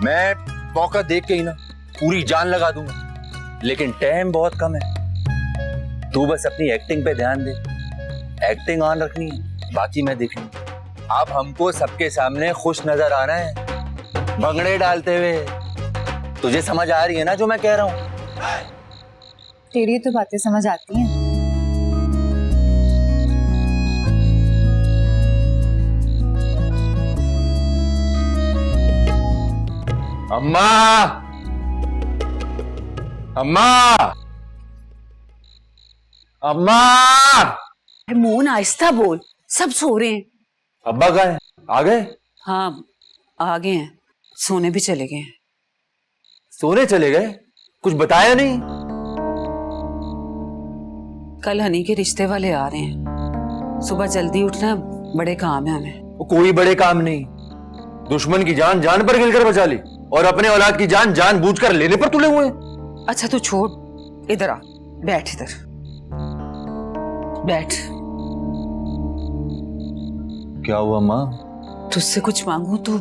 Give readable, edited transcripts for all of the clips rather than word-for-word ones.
मैं मौका देख के ही ना पूरी जान लगा दूंगा, लेकिन टाइम बहुत कम है। तू बस अपनी एक्टिंग पे ध्यान दे, एक्टिंग ऑन रखनी है, बाकी मैं देख लूंगा। आप हमको सबके सामने खुश नजर आ रहे हैं भंगड़े डालते हुए। तुझे समझ आ रही है ना जो मैं कह रहा हूँ? तेरी तो बातें समझ आती हैं। अम्मा, अम्मा, अम्मा। मुंह आहिस्ता बोल, सब सो रहे हैं। अब्बा कहाँ है? आ गए? हाँ आ गए हैं, सोने भी चले गए हैं। सोने चले गए? कुछ बताया नहीं? कल हनी के रिश्ते वाले आ रहे हैं, सुबह जल्दी उठना, बड़े काम है हमें। कोई बड़े काम नहीं, दुश्मन की जान जान पर गिलकर बचा ली और अपने औलाद की जान जानबूझकर लेने पर तुले हुए। अच्छा तू छोड़, इधर आ, बैठ इधर बैठ। क्या हुआ माँ? तुझसे कुछ मांगू तो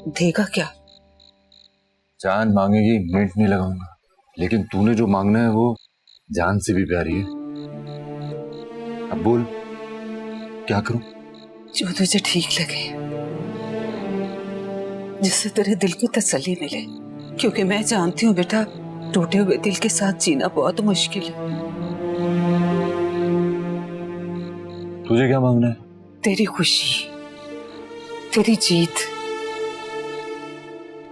देगा क्या? जान मांगेगी मिनट नहीं लगाऊंगा, लेकिन तूने जो मांगना है वो जान से भी प्यारी है। अब बोल, क्या करूं? जो तुझे ठीक लगे, जिससे तेरे दिल को तसल्ली मिले, क्योंकि मैं जानती हूँ बेटा, टूटे हुए दिल के साथ जीना बहुत मुश्किल है। तुझे क्या मांगना है? तेरी खुशी, तेरी जीत।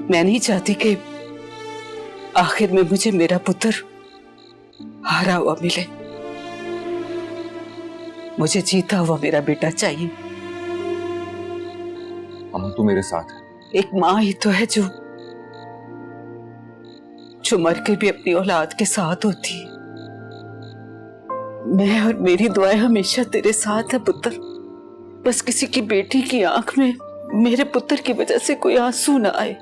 मैं नहीं चाहती कि आखिर में मुझे मेरा पुत्र हारा हुआ मिले। मुझे जीता हुआ मेरा बेटा चाहिए। अम्मा तू मेरे साथ है। एक माँ ही तो है जो मर के भी अपनी औलाद के साथ होती है। मैं और मेरी दुआएं हमेशा तेरे साथ है पुत्र। बस किसी की बेटी की आंख में मेरे पुत्र की वजह से कोई आंसू ना आए,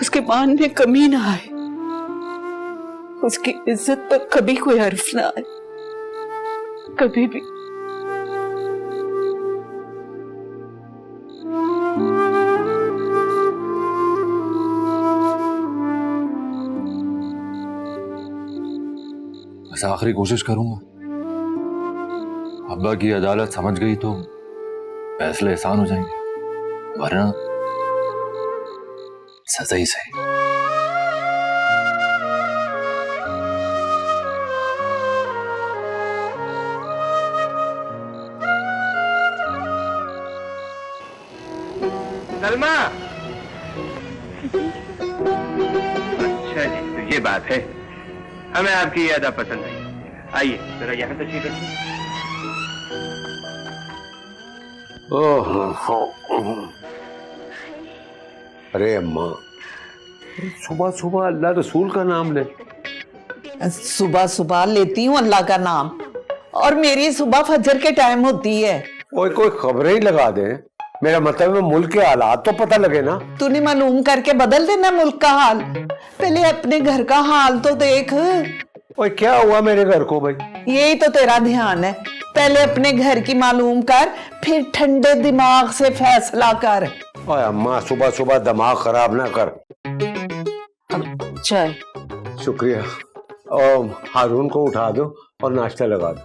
उसके मान में कमी ना आए, उसकी इज्जत पर कभी कोई हर्फ ना आए, कभी भी। बस आखिरी कोशिश करूंगा। अब्बा की अदालत समझ गई तो फैसले आसान हो जाएंगे, वरना सजा ही सही। सलमा, अच्छा जी, तो ये बात है। हमें आपकी यादा पसंद आई। आइए जरा यहाँ तशरीफ रखिए। अरे अम्मा, सुबह सुबह अल्लाह रसूल का नाम ले। सुबह सुबह लेती हूँ अल्लाह का नाम, और मेरी सुबह फजर के टाइम होती है। कोई खबरें ही लगा दे, मेरा मतलब है मुल्क के हालात तो पता लगे ना। तूने मालूम करके बदल देना मुल्क का हाल, पहले अपने घर का हाल तो देख। ओए क्या हुआ मेरे घर को भाई? यही तो तेरा ध्यान है, पहले अपने घर की मालूम कर, फिर ठंडे दिमाग से फैसला कर। ओए अम्मा, सुबह सुबह दिमाग खराब ना कर। चाय। शुक्रिया। और हारून को उठा दो और नाश्ता लगा दो।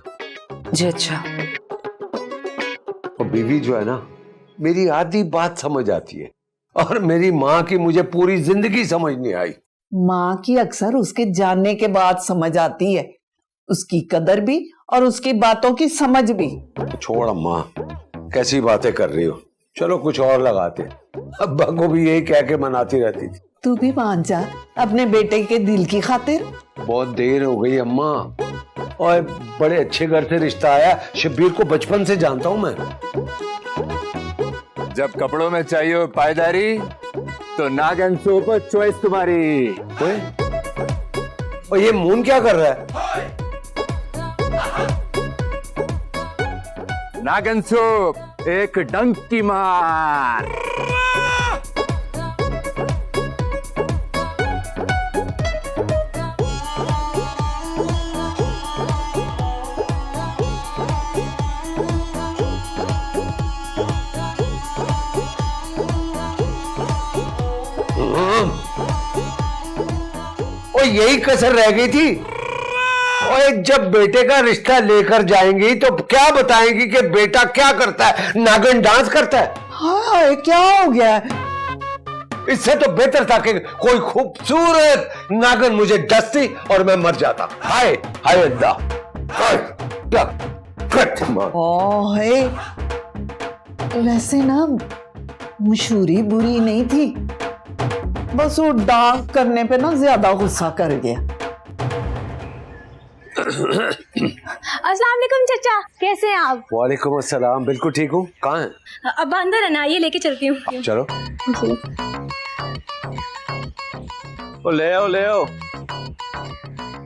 जी अच्छा। और बीवी जो है ना, मेरी आधी बात समझ आती है, और मेरी माँ की मुझे पूरी जिंदगी समझ नहीं आई। माँ की अक्सर उसके जानने के बाद समझ आती है, उसकी कदर भी और उसकी बातों की समझ भी। छोड़ अम्मा, कैसी बातें कर रही हो। चलो कुछ और लगाते। अब्बा को भी यही कह के मनाती रहती थी। तू भी मान जा अपने बेटे के दिल की खातिर। बहुत देर हो गई अम्मा, और बड़े अच्छे घर से रिश्ता आया। शब्बीर को बचपन से जानता हूं मैं। जब कपड़ों में चाहिए पायदारी तो नाग एंड सोप चॉइस तुम्हारी। और ये मून क्या कर रहा है? नाग एंड सोप एक डंक की मार। ओ यही कसर रह गई थी। ओए जब बेटे का रिश्ता लेकर जाएंगी तो क्या बताएंगी कि बेटा क्या करता है? नागिन डांस करता है। हाय क्या हो गया है? इससे तो बेहतर था कि कोई खूबसूरत नागिन मुझे डसती और मैं मर जाता। हाय हाय अल्लाह, हाय, क्या कट ओए, वैसे ना मशहूरी बुरी नहीं थी, बस वो डांस करने पे ना ज्यादा गुस्सा कर गया। अस्सलाम वालेकुम चाचा, कैसे हैं आप? वालेकुम अस्सलाम, बिल्कुल ठीक हूँ। कहाँ है? अब अंदर है ना, ये लेके चलती हूँ। चलो। ओ ले आओ ले आओ,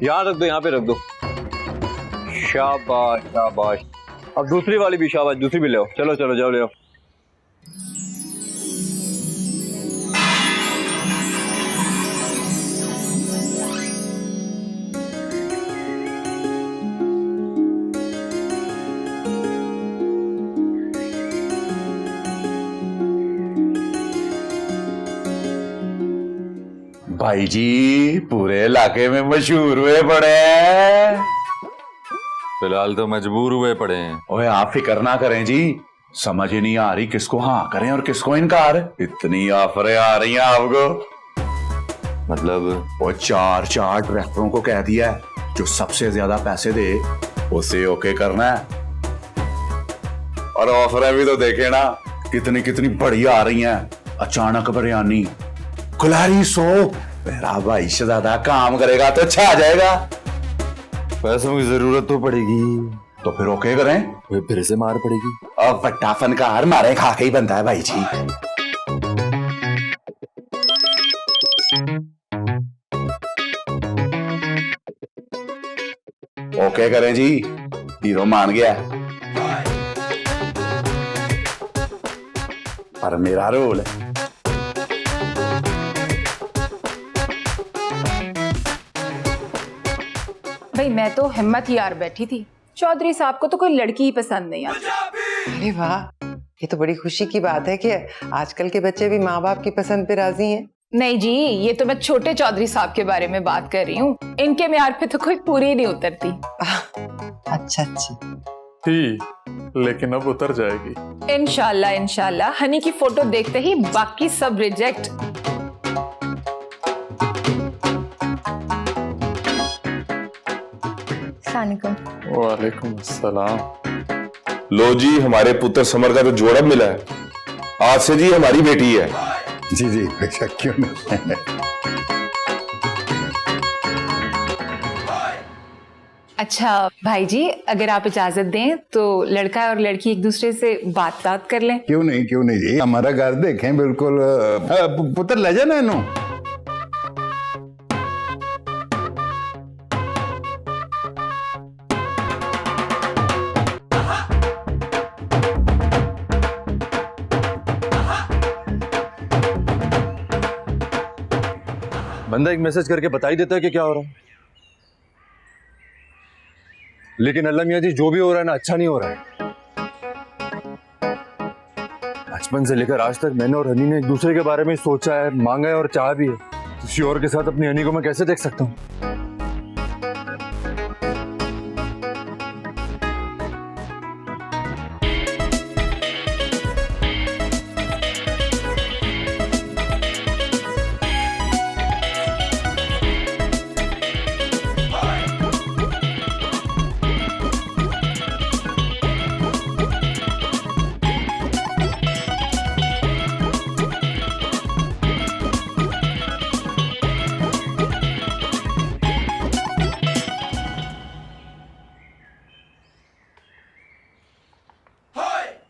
यहाँ रख दो, यहाँ पे रख दो। शाबाश शाबाश। अब दूसरी वाली भी शाबाश, दूसरी भी ले आओ। चलो चलो जाओ ले आओ। भाई जी पूरे इलाके में मशहूर हुए पड़े हैं। फिलहाल तो मजबूर हुए पड़े हैं। ओए आप फिक्र ना करें जी, समझ ही नहीं आ रही किसको हाँ करें और किसको इनकार। इतनी ऑफरें आ रही हैं आपको। मतलब वो चार ट्रैक्टरों को कह दिया है जो सबसे ज्यादा पैसे दे उसे ओके करना है। और ऑफरें भी तो देखे ना कितनी कितनी बढ़िया आ रही हैं। अचानक बिरयानी, कुल्हाड़ी सोप। मेरा भाई शहजादा काम करेगा तो अच्छा आ जाएगा। पैसों की जरूरत तो पड़ेगी, तो फिर ओके करें। फिर से मार पड़ेगी। और बट्टा फनकार मारे खा के ही बनता है भाई जी। ओके करें जी, हीरो मान गया। पर मेरा रोल है। भाई मैं तो हिम्मत ही हार बैठी थी। चौधरी साहब को तो कोई लड़की ही पसंद नहीं आती। अरे वाह, ये तो बड़ी खुशी की बात है कि आजकल के बच्चे भी माँ बाप की पसंद पे राजी हैं। नहीं जी, ये तो मैं छोटे चौधरी साहब के बारे में बात कर रही हूँ। इनके म्यार पे तो कोई पूरी नहीं उतरती। अच्छा अच्छा थी, लेकिन अब उतर जाएगी इंशाल्लाह इंशाल्लाह। हनी की फोटो देखते ही बाकी सब रिजेक्ट। वालेकुम अस्सलाम। लो जी, हमारे पुत्र समर का तो जोड़ा मिला है। आज से जी हमारी बेटी है। जी जी बेशक, क्यों नहीं। अच्छा भाई जी, अगर आप इजाजत दें तो लड़का और लड़की एक दूसरे से बात कर लें। क्यों नहीं जी, हमारा घर देखें बिल्कुल। पुत्र ले जाना इन्हों। बंदा एक मैसेज करके बता ही देता है कि क्या हो रहा है, लेकिन अल्लाह मियां जी जो भी हो रहा है ना, अच्छा नहीं हो रहा है। बचपन से लेकर आज तक मैंने और हनी ने एक दूसरे के बारे में सोचा है, मांगा है और चाहा भी है। किसी और के साथ अपनी हनी को मैं कैसे देख सकता हूँ?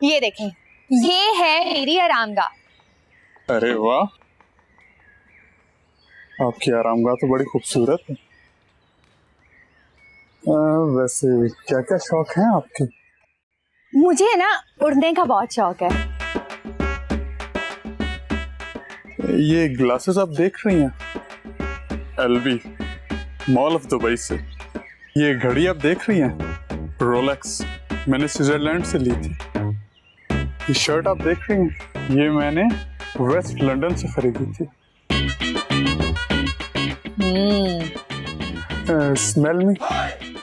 ये देखें, ये है मेरी आरामगाह। अरे वाह, आपकी आरामगाह तो बड़ी खूबसूरत है। वैसे क्या क्या शौक हैं आपके? मुझे ना उड़ने का बहुत शौक है। ये ग्लासेस आप देख रही हैं, एलबी मॉल ऑफ दुबई से। ये घड़ी आप देख रही हैं, रोलेक्स, मैंने स्विट्जरलैंड से ली थी। ये शर्ट आप देख रही हैं, ये मैंने वेस्ट लंदन से खरीदी थी। स्मेल में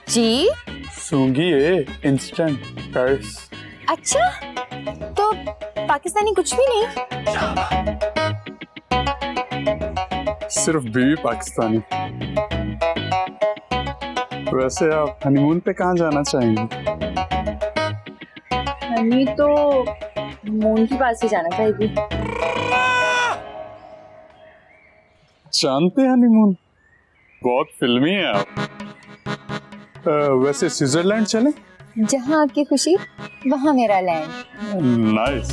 जी सूंगी है इंस्टेंट पेरिस। अच्छा, तो पाकिस्तानी कुछ भी नहीं? सिर्फ बीवी पाकिस्तानी। वैसे आप हनीमून पे कहाँ जाना चाहेंगे? हनी तो मून के पास ही जाना चाहेगी। जानते हैं हनीमून, बहुत फिल्मी है आप। वैसे स्विट्जरलैंड चलें? जहाँ आपकी खुशी वहाँ मेरा लैंड। नाइस।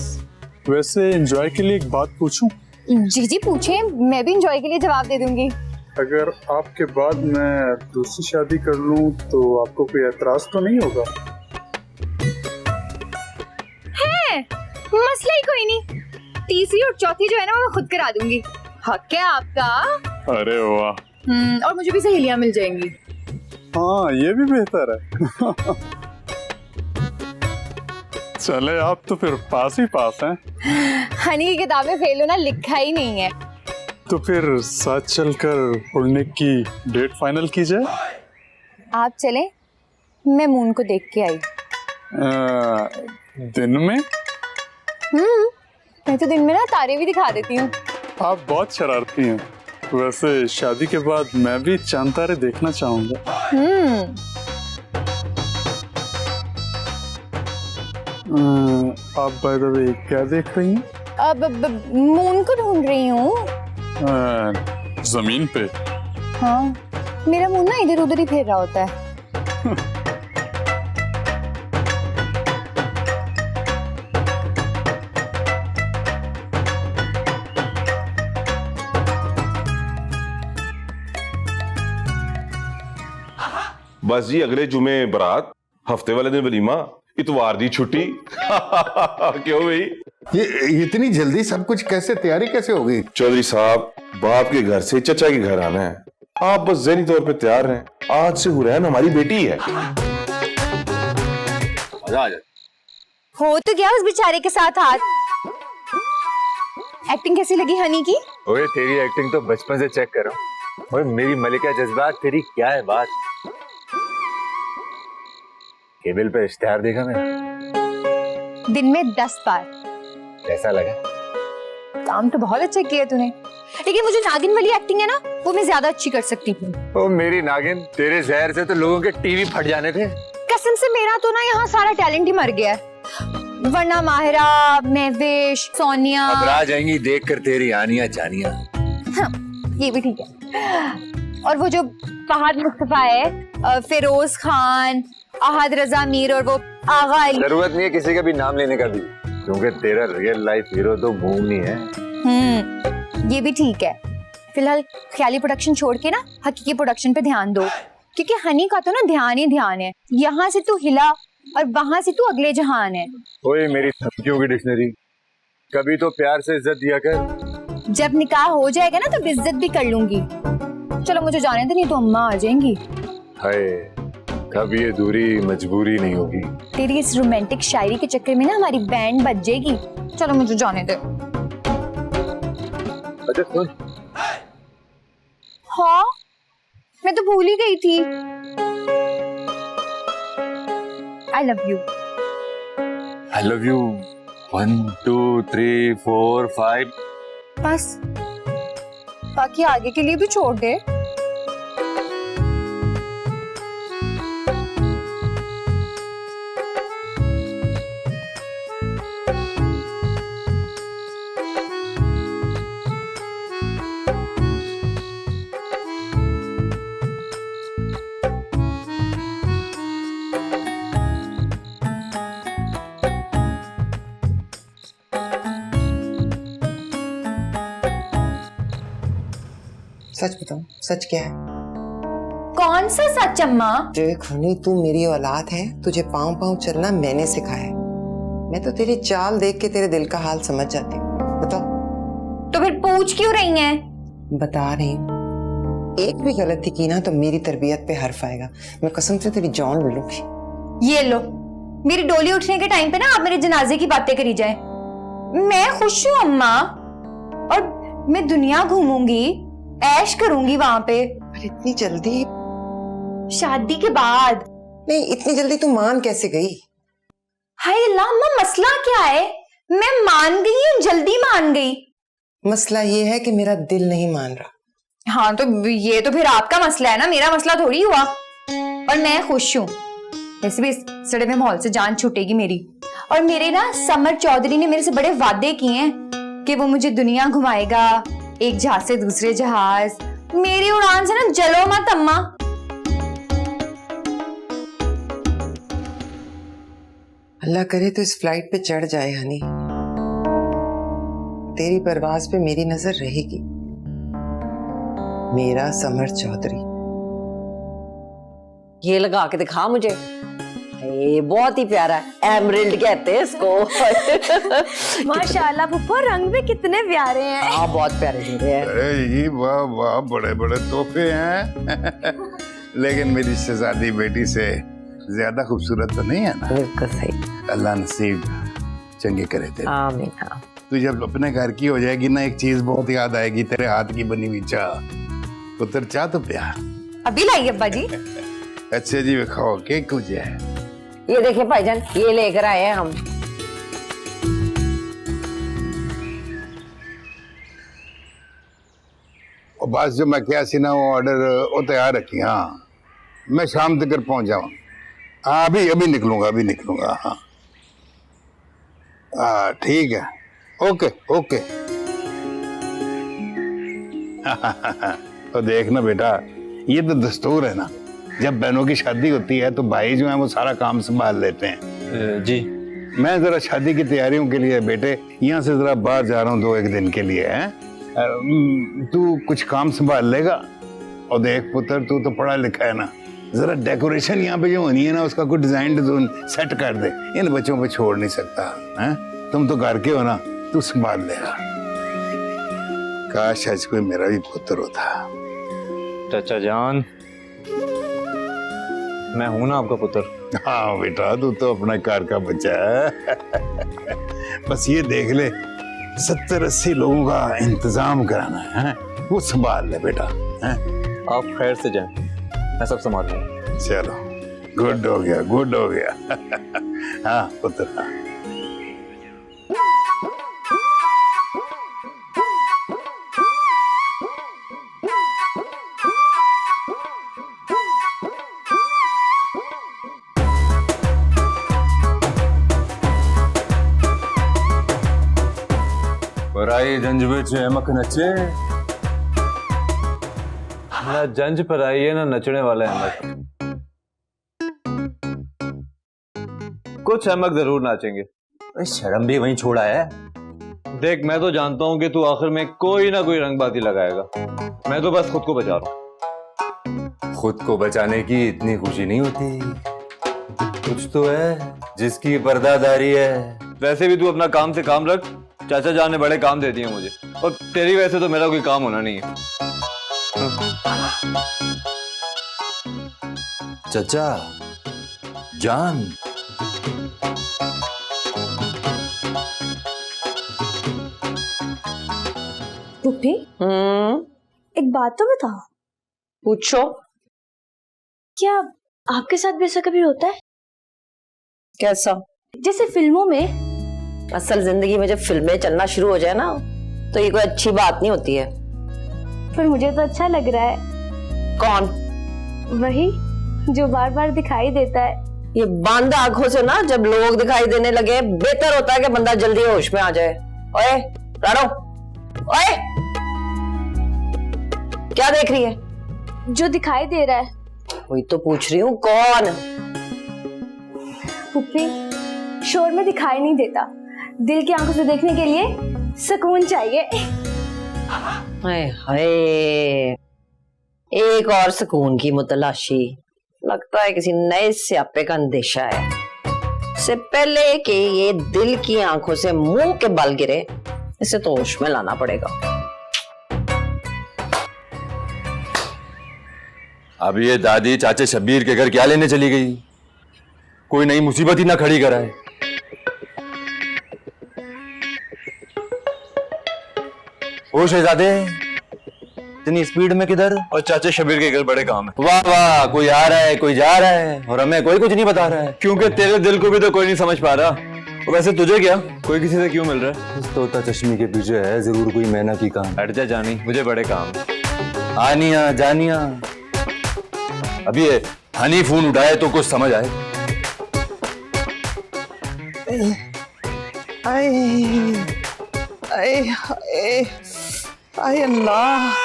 वैसे एंजॉय के लिए एक बात पूछूं? जी जी पूछे, मैं भी इंजॉय के लिए जवाब दे दूंगी। अगर आपके बाद मैं दूसरी शादी कर लूं तो आपको कोई एतराज तो नहीं होगा? है, मसला ही कोई नहीं। तीसरी और चौथी जो है ना वो मैं खुद करा दूंगी। हक है आपका। अरे वाह। और मुझे भी सहेलियां मिल जाएंगी। हाँ, ये भी बेहतर है। चले, आप तो फिर पास ही पास हैं। हनी की किताब में फेल होना लिखा ही नहीं है। तो फिर साथ चलकर उड़ने की डेट फाइनल की जाए? आप चले, मैं मून को देख के आई। दिन में? मैं तो दिन में ना तारे भी दिखा देती हूँ। आप बहुत शरारती हैं। वैसे शादी के बाद मैं भी चांद तारे देखना चाहूंगा। आप बाय द वे क्या देख रही हैं? अब मून को ढूंढ रही हूँ। जमीन पे? हाँ, मेरा मून ना इधर उधर ही फिर रहा होता है। बस जी, अगले जुमे बारात, हफ्ते वाले दिन वलीमा, इतवार दी छुट्टी। क्यों भाई? ये इतनी जल्दी सब कुछ कैसे, तैयारी कैसे हो गई? चौधरी साहब, बाप के घर से चचा के घर आना है, आप बस ज़हनी तौर पे तैयार रहें। आज से हुरैन हमारी बेटी है। हो तो क्या उस बेचारे के साथ हाथ। एक्टिंग कैसी लगी हनी की? ओए तेरी एक्टिंग तो बचपन से चेक करो। ओए मेरी मलिका जज्बात, तेरी क्या है बात? केबल पे इश्तिहार देखा मैंने, दिन में 10 बार। कैसा लगा? काम तो बहुत अच्छा किया तूने, लेकिन मुझे नागिन वाली एक्टिंग है ना, वो मैं ज्यादा अच्छी कर सकती हूँ। ओ मेरी नागिन, तेरे जहर से तो लोगों के टीवी फट जाने थे। कसम से मेरा तो ना यहाँ सारा टैलेंट ही मर गया है। वरना माहिरा, महविश, सोनिया अब आ जाएंगी देखकर तेरी आनियां जानियां। हाँ, ये भी ठीक है। और वो जो फहद मुस्तफा है, फिरोज खान, अहद रजा मीर और वो आगा अली। जरूरत नहीं है किसी का भी नाम लेने का भी, क्योंकि तेरा रियल लाइफ हीरो तो मून है। ये भी ठीक है। फिलहाल ख्याली प्रोडक्शन छोड़ के ना हकीकी प्रोडक्शन पे ध्यान दो, क्योंकि हनी का तो ना ध्यान ही ध्यान है। यहाँ से तू हिला और वहां से तू अगले जहान है। ओए मेरी धमकियों की डिक्शनरी, कभी तो प्यार से इज्जत दिया कर। जब निकाह हो जाएगा ना तो इज्जत भी कर लूंगी। चलो मुझे जाने दे, नहीं तो अम्मा आ जाएंगी। हाय, कभी ये दूरी मजबूरी नहीं होगी। तेरी इस रोमांटिक शायरी के चक्कर में ना हमारी बैंड बज जाएगी। चलो मुझे जाने दे। अच्छा सुन। हाँ, मैं तो भूल ही गई थी। I love you. I love you. 1 2 3 4 5। बस, बाकी आगे के लिए भी छोड़ दे। सच बताओ, सच क्या है? कौन सा सच अम्मा? देख हनी, तू मेरी औलाद है, तुझे पाँव पाँव चलना मैंने सिखाया है। मैं तो तेरी चाल देख के तेरे दिल का हाल समझ जाती हूँ। बताओ। तो फिर पूछ क्यों रही हैं? बता रही हूँ, एक भी गलती की ना तो मेरी तरबियत पे हर्फ आएगा। मैं कसम से तेरी जान ले लूंगी। ये लो, मेरी डोली उठने के टाइम पे ना आप मेरे जनाजे की बातें करी जाए। मैं खुश हूँ अम्मा, और मैं दुनिया घूमूंगी, ऐश करूंगी वहां पे। पर इतनी जल्दी? शादी के बाद। नहीं, इतनी जल्दी तू मान कैसे गई? हाय अल्लाह अम्मा, मसला क्या है? मैं मान गई हूँ, जल्दी मान गई। मसला ये है कि मेरा दिल नहीं मान रहा। हाँ तो ये तो फिर आपका मसला है ना, मेरा मसला थोड़ी हुआ। और मैं खुश हूँ, वैसे भी इस सड़े में माहौल से जान छूटेगी मेरी। और मेरे ना समर चौधरी ने मेरे से बड़े वादे किए हैं कि वो मुझे दुनिया घुमाएगा, एक जहाज से दूसरे जहाज। मेरी उड़ान से ना जलो मत अम्मा। अल्लाह करे तो इस फ्लाइट पे चढ़ जाए हनी। तेरी परवाज पे मेरी नजर रहेगी। मेरा समर चौधरी। ये लगा के दिखा मुझे, ये बहुत ही प्यारा है, एमरल्ड कहते हैं इसको। माशाल्लाह पुप्पो, रंग भी कितने प्यारे हैं। हाँ बहुत प्यारे जोड़े हैं। अरे ये वाह वाह, बड़े बड़े तोहफे हैं। लेकिन मेरी शहजादी बेटी से ज्यादा खूबसूरत तो नहीं है ना? बिल्कुल सही। अल्लाह नसीब चंगे करे थे। आमीन। हाँ। तू जब अपने घर की हो जाएगी ना, एक चीज बहुत याद आएगी, तेरे हाथ की बनी हुई चाह। पुत्र चाह तो प्यार अभी लाई अब्बा जी। अच्छा जी, खाओ केक कुछ है। ये देखिए भाईजान, ये लेकर आए हैं हम। और बस जो मैं क्या सी ना वो ऑर्डर वो तैयार रखी। हाँ मैं शाम तक पहुंच जाऊँ। हाँ अभी निकलूंगा। हाँ ठीक है, ओके ओके। तो देखना बेटा, ये तो दस्तूर है ना, जब बहनों की शादी होती है तो भाई जो है वो सारा काम संभाल लेते हैं। जी मैं जरा शादी की तैयारियों के लिए बेटे यहाँ से जरा बाहर जा रहा हूँ 2-1 दिन के लिए। है तू कुछ काम संभाल लेगा। और देख पुत्र, तू तो पढ़ा लिखा है ना, जरा डेकोरेशन यहाँ पे जो होनी है ना उसका कुछ डिजाइन सेट कर दे। इन बच्चों पे छोड़ नहीं सकता है। तुम तो घर के हो ना, तू संभाल लेगा। काश आज कोई मेरा भी पुत्र होता। चाचा जान, मैं हूं ना आपका पुत्र। हाँ बेटा, तू तो अपना कार का बच्चा है। बस ये देख ले, 70-80 लोगों का इंतजाम कराना है, वो संभाल ले बेटा। है? आप खैर से जाएं, मैं सब संभाल लूंगा। चलो गुड हो गया। हाँ पुत्र। हाँ पराई जंज बिच अहमक नचे ना, जंज पराई है ना नचने वाले अहमक। कुछ अहमक जरूर नाचेंगे। शर्म भी वहीं छोड़ा है। देख, मैं तो जानता हूं कि तू आखिर में कोई ना कोई रंगबाजी लगाएगा। मैं तो बस खुद को बचा रहा हूं। खुद को बचाने की इतनी खुशी नहीं होती। कुछ तो है जिसकी पर्दादारी है। वैसे भी तू अपना काम से काम रख। चाचा जान ने बड़े काम दे दिए मुझे, और तेरी वजह से तो मेरा कोई काम होना नहीं है। चाचा जान, पुप्पी एक बात तो बताओ। पूछो। क्या आपके साथ भी ऐसा कभी होता है? कैसा? जैसे फिल्मों में। असल जिंदगी में जब फिल्में चलना शुरू हो जाए ना, तो ये कोई अच्छी बात नहीं होती है। पर मुझे तो अच्छा लग रहा है। कौन? वही जो बार बार दिखाई देता है। ये बंद आंखों से ना जब लोग दिखाई देने लगे, बेहतर होता है कि बंदा जल्दी होश में आ जाए। ओए रानो, ओए क्या देख रही है? जो दिखाई दे रहा है। वही तो पूछ रही हूँ, कौन? पुप्पी, शोर में दिखाई नहीं देता। दिल की आंखों से देखने के लिए सुकून चाहिए। हाय हाय, एक और सुकून की मुतलाशी। लगता है किसी नए स्यापे का अंदेशा है। इससे पहले कि ये दिल की आंखों से मुंह के बल गिरे, इसे तो होश में लाना पड़ेगा। अब ये दादी चाचे शब्बीर के घर क्या लेने चली गई? कोई नई मुसीबत ही ना खड़ी कराए। ओ शहजादे, इतनी स्पीड में किधर? और चाचा शबीर के घर बड़े काम है। वाह वाह, कोई आ रहा है कोई जा रहा है और हमें कोई कुछ नहीं बता रहा है। क्योंकि तेरे दिल को भी तो कोई नहीं समझ पा रहा। वैसे तुझे क्या, कोई किसी से क्यों मिल रहा है? इस तोता चश्मी के पीछे है जरूर कोई मैना की काम। हट जा जानी, मुझे बड़े काम। आनिया जानिया, अभी ये हनी फोन उठाए तो कुछ समझ आए। आए आए आए आए अल्लाह,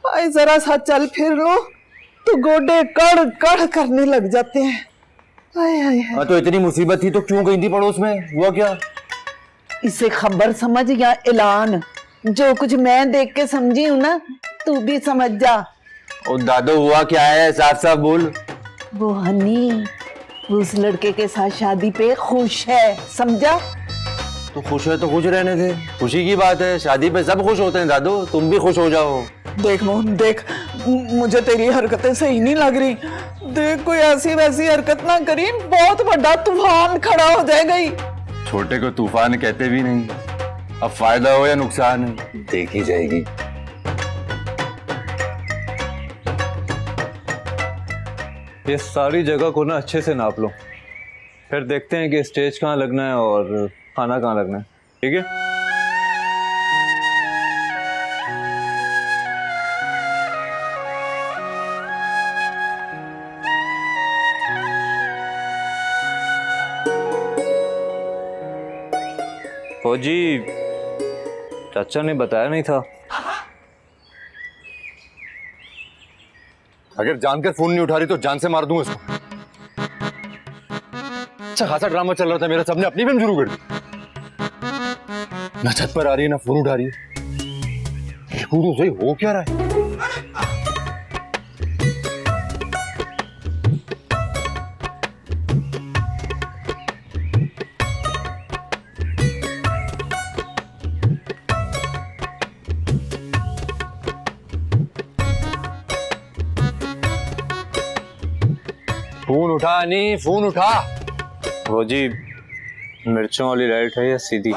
आए जरा सा चल फिर लो तो गोडे कड़ कड़ करने लग जाते हैं। आए आए हाँ तो इतनी मुसीबत थी तो क्यों गई थी पड़ोस में, हुआ क्या? इसे खबर समझ या ऐलान, जो कुछ मैं देख के समझी हूं ना तू भी समझ जा। ओ दादो हुआ क्या है, साफ साफ बोल। वो हनी उस लड़के के साथ शादी पे खुश है, समझा? तो खुश है तो खुश रहने दे, खुशी की बात है, शादी पे सब खुश होते हैं दादो, तुम भी खुश हो जाओ। देख मोहन देख, मुझे तेरी हरकतें सही नहीं लग रही। देख कोई ऐसी वैसी हरकत ना करी, बहुत बड़ा तूफान खड़ा हो जाएगा ही। छोटे को तूफान कहते भी नहीं, अब फायदा हो या नुकसान देखी जाएगी। ये सारी जगह को ना अच्छे से नाप लो, फिर देखते हैं कि स्टेज कहाँ लगना है और खाना कहाँ लगना है, ठीक है? फौजी, चाचा ने बताया नहीं था। अगर जानकर फोन नहीं उठा रही तो जान से मार दूंगा इसको। अच्छा खासा ड्रामा चल रहा था मेरा, सबने अपनी फिल्म शुरू कर दी। ना छत पर आ रही है ना फोन उठा रही है। तो सही हो क्या रहा है? फोन उठा नहीं, फोन उठा। वो जी, मिर्चों वाली लाइट है या सीधी?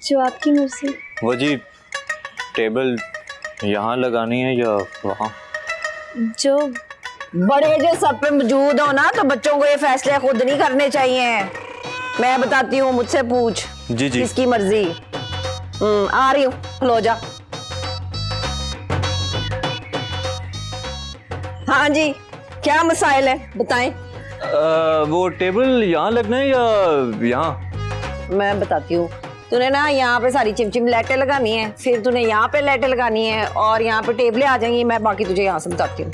जो आपकी मर्जी। वो जी, टेबल यहाँ लगानी है या वहाँ? जो बड़े जो सब पे मौजूद हो ना, तो बच्चों को ये फैसले खुद नहीं करने चाहिए। मैं बताती हूँ, मुझसे पूछ। जी जी। किसकी मर्जी? आ रही हूँ, लो जा। हाँ जी, क्या मसाइल है बताएं। वो टेबल यहाँ लगना है या यहाँ? मैं बताती हूँ, तूने ना यहाँ पे सारी चिमचिम लाइटें लगानी है, फिर तूने यहाँ पे लाइटें लगानी है और यहाँ पे टेबलें आ जाएंगी। मैं बाकी तुझे यहाँ से बताती हूँ।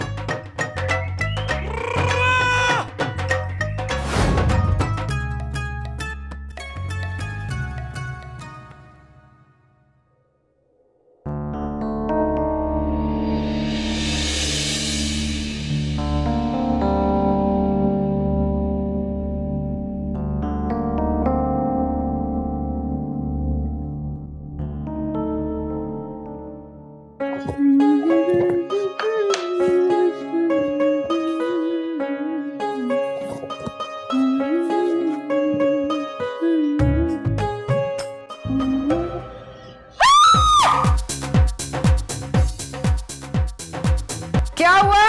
क्या हुआ?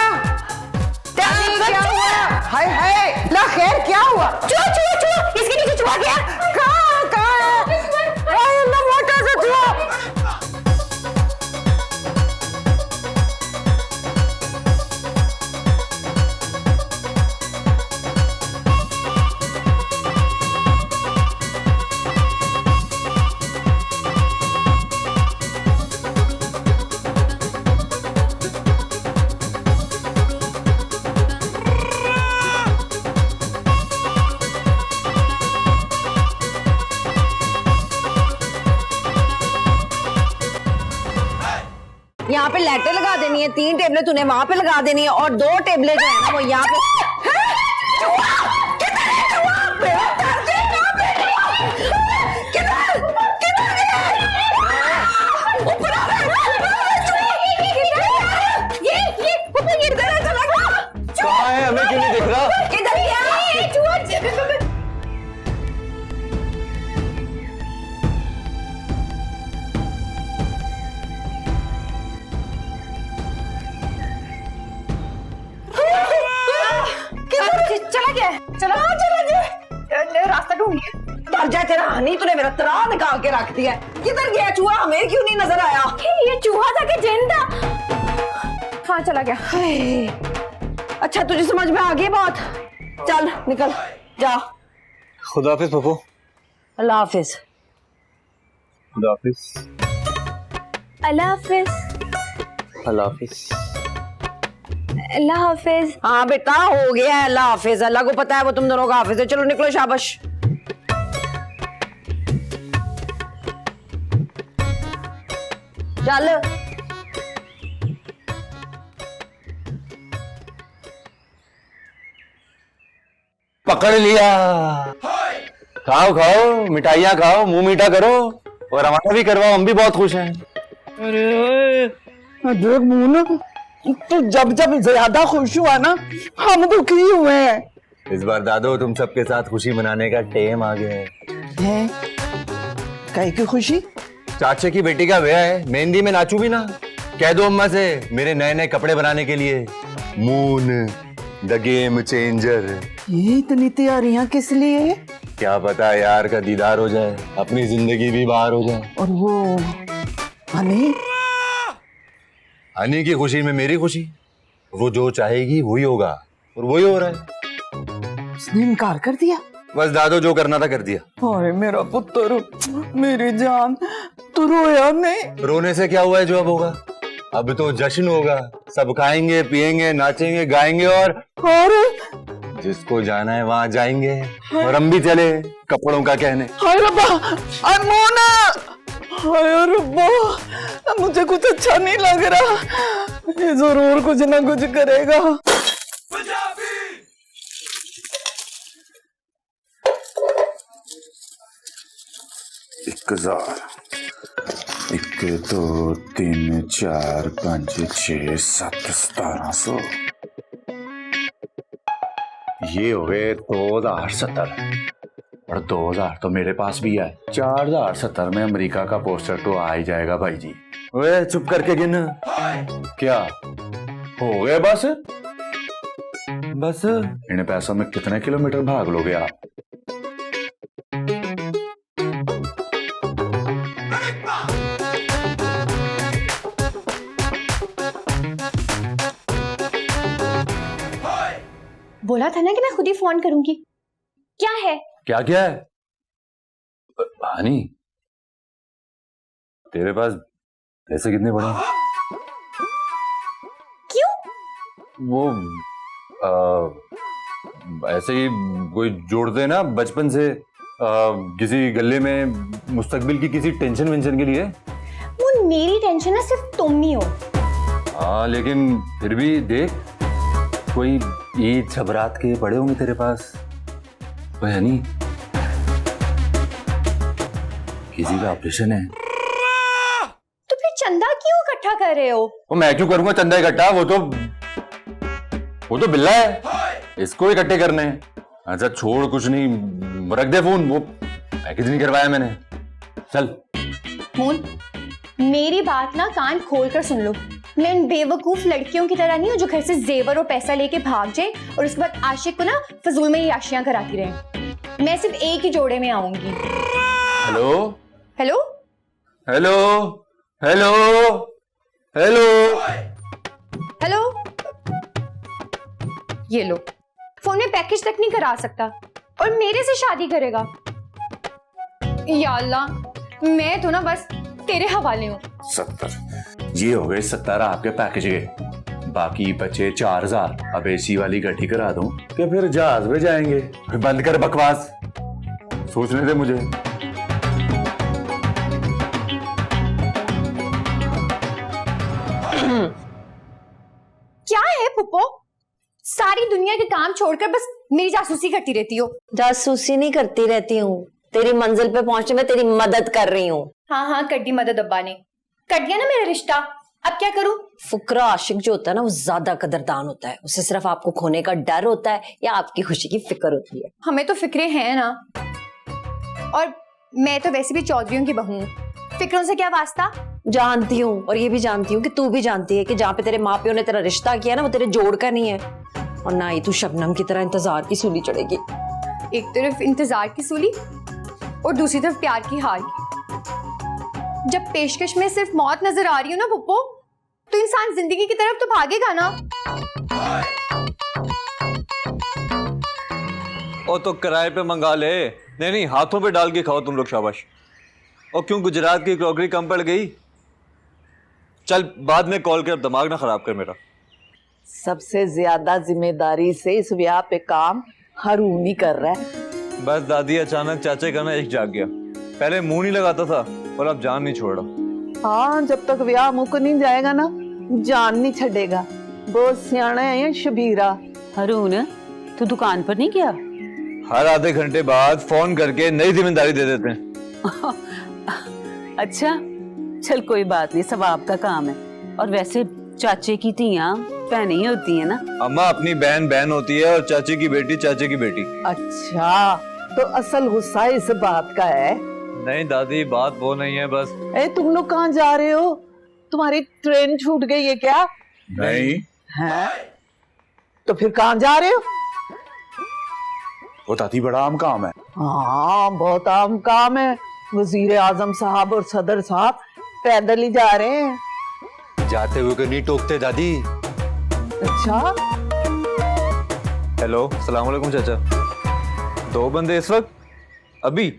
क्या हुआ? हाय हाय, ला खैर क्या हुआ? चुआ चुआ चुआ, इसके नीचे चुआ गया। कहाँ है? हाय अल्लाह, मोटा सा चूहा। यहाँ पे लाइटें लगा देनी है, 3 टेबलें तूने वहां पे लगा देनी है और 2 टेबलें जो है ना वो यहाँ पे। कहाँ है, हमें क्यों नहीं दिख रहा? हनी तूने मेरा तरा निकाल के रख दिया है। किधर गया चूहा, हमें क्यों नहीं नजर आया? ये चूहा था कि जिन था? हाँ चला गया। अच्छा तुझे समझ में आ गई बात? चल निकल जा। खुदा हाफिज पप्पू। अल्लाह हाफिज। खुदा हाफिज। अल्लाह हाफिज। अल्लाह हाफिज। अल्लाह हाफिज। हाँ बेटा हो गया है अल्लाह हाफिज। अल्लाह को पता है वो तुम दोनों का हाफिज है। चलो निकलो शाबाश। चल पकड़ लिया। खाओ खाओ, मिठाइयाँ खाओ, मुंह मीठा करो और हमारा भी करवाओ, हम भी बहुत खुश हैं। अरे देख मोना, तो जब जब ज्यादा खुश हुआ ना हम दुखी हुए हैं। इस बार दादो तुम सबके साथ खुशी मनाने का टाइम आ गया है। काहे की खुशी? चाचे की बेटी का ब्याह है, मेहंदी में नाचू भी ना। कह दो अम्मा से मेरे नए नए कपड़े बनाने के लिए। Moon the game changer. ये इतनी तैयारियां किस लिए? क्या पता यार का दीदार हो जाए, अपनी जिंदगी भी बाहर हो जाए। और वो हनी? हनी की खुशी में मेरी खुशी। वो जो चाहेगी वही होगा और वही हो रहा है। उसने इनकार कर दिया? बस दादो जो करना था कर दिया। अरे मेरा पुत्र, मेरी जान, तू रोया नहीं? रोने से क्या हुआ है जो अब होगा। अब तो जश्न होगा, सब खाएंगे पिएंगे नाचेंगे गाएंगे और जिसको जाना है वहां जाएंगे। और हम भी चले कपड़ों का कहने। हाय रब्बा, हाय मोना, हाय रब्बा, मुझे कुछ अच्छा नहीं लग रहा। ये जरूर कुछ ना कुछ करेगा। 1000 1 2 3 4 5 6 7 1700 ये हो गए 2070 और 2000 तो मेरे पास भी है। 4070 में अमेरिका का पोस्टर तो आ ही जाएगा भाई जी। ओए चुप करके गिन। क्या हो गया? बस बस इन पैसों में कितने किलोमीटर भाग लोगे आप? बोला था ना कि मैं खुद ही फोन करूंगी। क्या है? क्या क्या है? हनी तेरे पास पैसे कितने पड़े? क्यों? वो ऐसे ही कोई जोड़ते हैं ना बचपन से किसी गले में मुस्तकबिल की किसी टेंशन वेंशन के लिए। वो मेरी टेंशन ना सिर्फ तुम ही हो। हाँ लेकिन फिर भी देख, कोई ईद छबरात के पड़े होंगे तेरे पास। हनी किसी का ऑपरेशन है। तो फिर चंदा क्यों इकट्ठा कर रहे हो? वो मैं क्यों करूंगा चंदा इकट्ठा? वो तो बिल्ला है, इसको इकट्ठे करने हैं। अच्छा छोड़ कुछ नहीं, रख दे फोन, वो पैकेज नहीं करवाया मैंने। चल मोन, मेरी बात ना कान खोल कर सुन लो। मैं उन बेवकूफ लड़कियों की तरह नहीं हूँ जो घर से जेवर और पैसा लेके भाग जाए और उसके बाद आशिक को ना फजूल में ही आशियां कराती रहे। मैं सिर्फ एक ही जोड़े में आऊंगी। Hello hello hello hello hello hello, ये लो, फोन में पैकेज तक नहीं करा सकता और मेरे से शादी करेगा। या अल्लाह, मैं तो ना बस तेरे हवाले हूँ। 70 ये हो गए 70 आपके पैकेज के। बाकी बचे 4000। अब एसी वाली गड्डी करा दूं कि फिर जहाज में जाएंगे। बंद कर बकवास, सोचने दे मुझे। क्या है पुप्पो, सारी दुनिया के काम छोड़कर बस मेरी जासूसी करती रहती हो। जासूसी नहीं करती रहती हूँ, तेरी मंजिल पे पहुंचने में तेरी मदद कर रही हूँ। हाँ हाँ कर दी मदद, अब्बा ने कर दिया ना मेरा रिश्ता, अब क्या करूं? फुकरा आशिक जो होता है ना वो ज्यादा कदरदान होता है। उसे सिर्फ आपको खोने का डर होता है या आपकी खुशी की फिक्र होती है। हमें तो फिक्रें हैं ना, और मैं तो वैसे भी चौधरियों की बहू हूँ, फिक्रों से क्या वास्ता। जानती हूँ, और ये भी जानती हूँ कि तू भी जानती है कि जहाँ पे तेरे माँ प्यो ने तेरा रिश्ता किया ना वो तेरे जोड़ का नहीं है, और ना ही तू शबनम की तरह इंतजार की सूली चढ़ेगी। एक तरफ इंतजार की सूली और दूसरी तरफ प्यार की हार की। जब पेशकश में सिर्फ मौत नजर आ रही हो ना पुप्पो, तो इंसान जिंदगी की तरफ तो भागेगा ना। और तो किराए पे मंगा ले। नहीं नहीं, हाथों पे डाल के खाओ तुम लोग, शाबाश। और क्यों गुजरात की क्रॉकरी कम पड़ गई? चल बाद में कॉल कर, दिमाग ना खराब कर मेरा। सबसे ज्यादा जिम्मेदारी से इस ब्याह पे काम रून ही कर रहा है। बस दादी, अचानक चाचे का ना इश्क जाग गया। पहले मुंह नहीं लगाता था और अब जान नहीं छोड़ रहा। हाँ, जब तक ब्याह मुक नहीं जाएगा ना, जान नहीं छड़ेगा। बहुत सियाना है शबीरा। रून, तू दुकान पर नहीं गया? हर आधे घंटे बाद फोन करके नई जिम्मेदारी दे देते हैं। अच्छा, चल कोई बात नहीं, सब आपका काम है। और वैसे चाचे की तियां बहन ही होती है ना? अम्मा, अपनी बहन बहन होती है और चाचे की बेटी चाचे की बेटी। अच्छा, तो असल गुस्सा इस बात का है? नहीं दादी, बात वो नहीं है बस। तुम लोग कहाँ जा रहे हो? तुम्हारी ट्रेन छूट गई है क्या? नहीं है? तो फिर कहाँ जा रहे हो? वो दादी बड़ा आम काम है। हाँ, बहुत आम काम है। वजीर आजम साहब और सदर साहब पैदल ही जा रहे हैं। जाते हुए को नहीं टोकते दादी। अच्छा, हेलो, सलाम वालेकुम चाचा। 2 बंदे इस वक्त? अभी?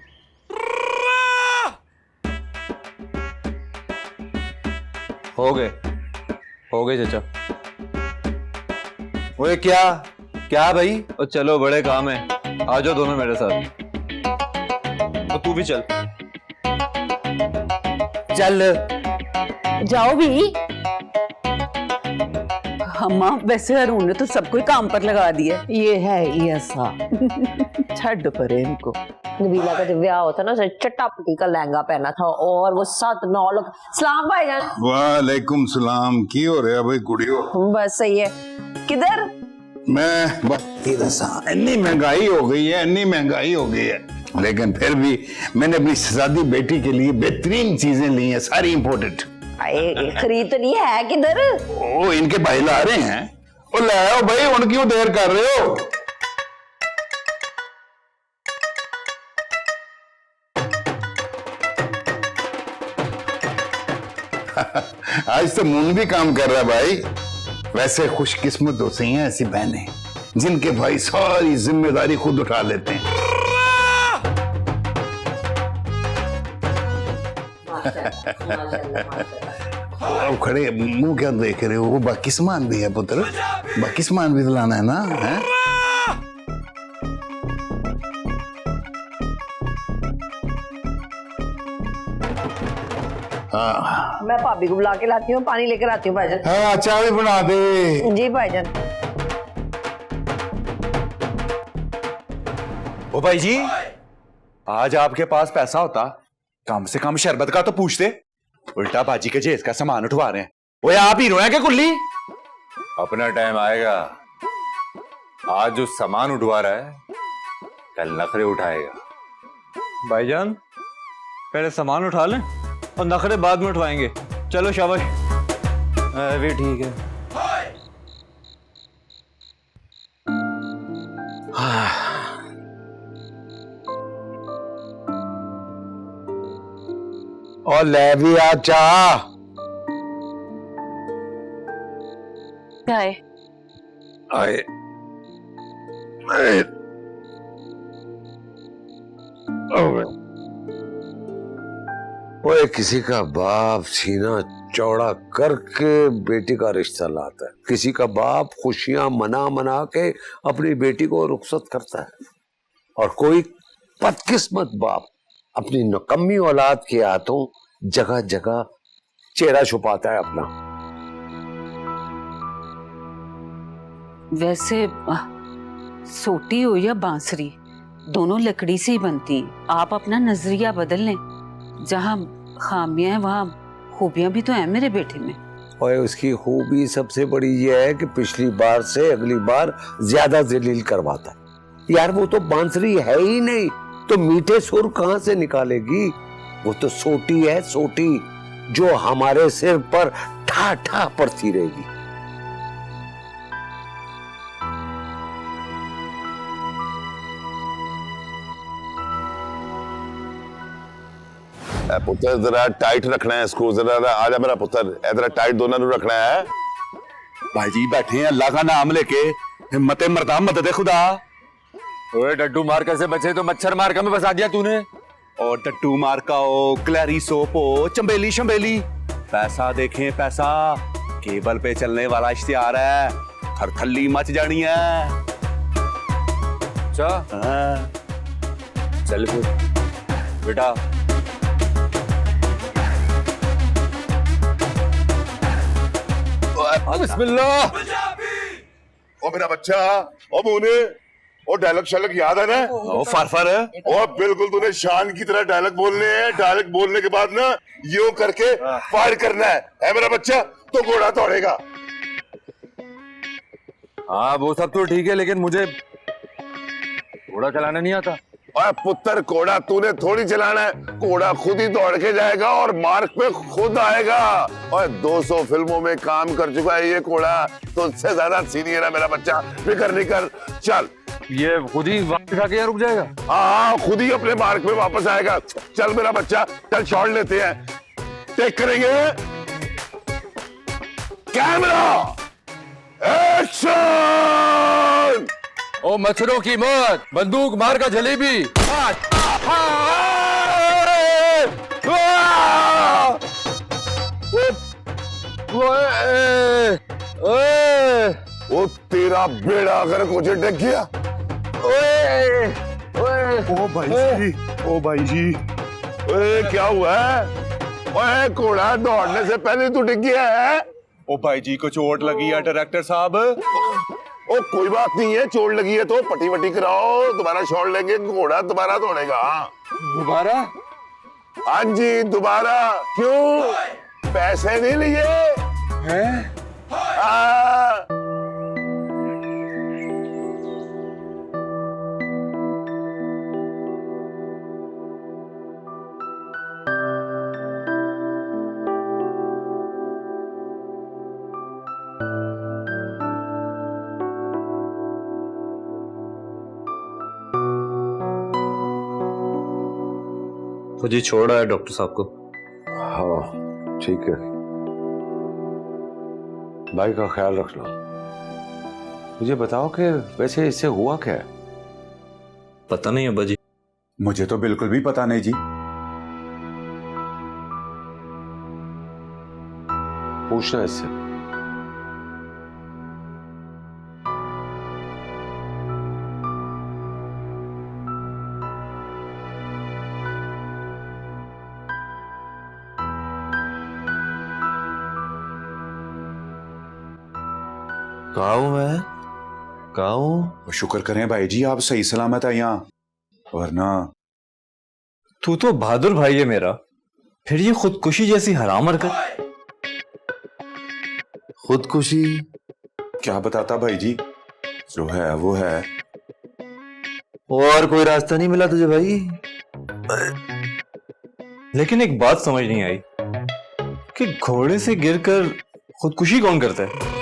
हो गए चाचा। ओए क्या भाई? और चलो, बड़े काम है, आ जाओ दोनों मेरे साथ। और तू भी चल। जाओ भी। अम्मा, वैसे अरुण ने तो सबको काम पर लगा दिया। ये है ही ऐसा। छड़ परे इनको। नबीला का जब ब्याह होता ना, चट्टापटी का लहंगा पहना था और वो 7-9 लोग। सलाम भाईजान। वालेकुम सलाम। की हो रहा भाई कुड़ियो? बस सही है। किधर? मैं इतनी महंगाई हो गई है, लेकिन फिर भी मैंने अपनी शहजादी बेटी के लिए बेहतरीन चीजें ली हैं, सारी इंपोर्टेड। खरीद तो नहीं है, किधर? ओ, इनके भाई ला रहे हैं। ओ ले आओ भाई, उन क्यों देर कर रहे हो? आज तो मुन भी काम कर रहा है भाई। वैसे खुशकिस्मत होती हैं ऐसी बहनें जिनके भाई सारी जिम्मेदारी खुद उठा लेते हैं। अब खड़े मुंह क्या देख रहे हो? वो बाकी सामान भी है पुत्र, बाकी सामान भी तो लाना है ना। है? हाँ, मैं भाभी को बुला के लाती हूँ, पानी लेकर आती हूँ भाईजान। हाँ, चाय भी बना दे। जी भाईजान। ओ भाई जी, आज आपके पास पैसा होता, कम से कम शरबत का तो पूछते। उल्टा बाजी के जेज का सामान उठवा रहे हैं। वो आप हीरो हैं क्या कुल्ली? अपना टाइम आएगा। आज जो सामान उठवा रहा है, कल नखरे उठाएगा। भाईजान, पहले सामान उठा लें और नखरे बाद में उठवाएंगे। चलो शाबाश। भी ठीक है। और ले भी आ चाह। क्या है? आए ओए, किसी का बाप सीना चौड़ा करके बेटी का रिश्ता लाता है, किसी का बाप खुशियां मना मना के अपनी बेटी को रुखसत करता है, और कोई बदकिस्मत बाप अपनी नकम्मी औलाद के हाथों जगह जगह चेहरा छुपाता है अपना। वैसे सोटी हो या बांसुरी, दोनों लकड़ी से ही बनती है। आप अपना नजरिया बदल लें। जहाँ खामियां हैं वहाँ खूबियां भी तो हैं मेरे बेटे में। और उसकी खूबी सबसे बड़ी ये है कि पिछली बार से अगली बार ज्यादा जलील करवाता है। यार वो तो बांसुरी है ही नहीं, तो मीठे सुर कहाँ से निकालेगी? वो तो सोटी है, सोटी, जो हमारे सिर पर ठा ठा पड़ती रहेगी। पुत्र जरा टाइट रखना है इसको, जरा आजा मेरा पुत्र, जरा टाइट दोनों को रखना है। भाई जी बैठे हैं अल्लाह का नाम लेके, हिम्मते मरदा मदद खुदा। ओए डड्डू मार्का से बचे तो मच्छर मार्का में फंसा दिया तूने। और टट्टू मार्का हो, क्लैरी सोप हो, चंबेली शंबेली, पैसा देखें पैसा, केबल पे चलने वाला इश्तिहार है, थरथल्ली मच जानी है। अच्छा चल फिर बेटा। बिस्मिल्लाह। ओ मेरा बच्चा, ओ मोने, ओ डायलॉग शायलॉग याद है ना? ओ फार है। ओ बिल्कुल तूने शान की तरह डायलॉग बोलने हैं। डायलॉग बोलने के बाद ना यूं करके फायर करना है मेरा बच्चा, तो घोड़ा दौड़ेगा। हाँ वो सब तो ठीक है, लेकिन मुझे घोड़ा चलाना नहीं आता। ओए पुत्र, घोड़ा तूने थोड़ी चलाना है, घोड़ा खुद ही दौड़ के जाएगा और मार्ग पे खुद आएगा। और 200 फिल्मों में काम कर चुका है ये घोड़ा, तो उससे ज्यादा सीनियर है मेरा बच्चा। फिक्र नहीं कर, चल। ये खुद ही वापस आके यहाँ रुक जाएगा? हाँ खुद ही अपने मार्ग पे वापस आएगा। चल मेरा बच्चा, चल शॉट लेते हैं, टेक करेंगे। Camera action. ओ मच्छरों की मौत, बंदूक मार का जलेबी। वो तेरा बेड़ा अगर कुछ डग गया। ओ भाई जी, ओ भाई जी, ओए क्या हुआ है? ओए घोड़ा दौड़ने से पहले तू डिग गया है। ओ भाई जी को चोट लगी है डायरेक्टर साहब। ओ कोई बात नहीं है, चोट लगी है तो पट्टी वट्टी कराओ, दोबारा शॉट लेंगे, घोड़ा दोबारा दौड़ेगा। दोबारा? हाँ जी दोबारा। क्यों, पैसे नहीं लिए हैं? मुझे छोड़ा है डॉक्टर साहब को। हाँ ठीक है, भाई का ख्याल रखना। मुझे बताओ कि वैसे इससे हुआ क्या है? पता नहीं अब्बा जी। मुझे तो बिल्कुल भी पता नहीं जी। पूछना इससे। कहाँ हूँ मैं? कहाँ हूँ? शुक्र करें भाई जी आप सही सलामत है यहाँ, वरना। तू तो बहादुर भाई है मेरा, फिर ये खुदकुशी जैसी हराम हरकत। खुदकुशी क्या बताता भाई जी, जो है वो है। और कोई रास्ता नहीं मिला तुझे भाई? लेकिन एक बात समझ नहीं आई कि घोड़े से गिरकर खुदकुशी कौन करता है?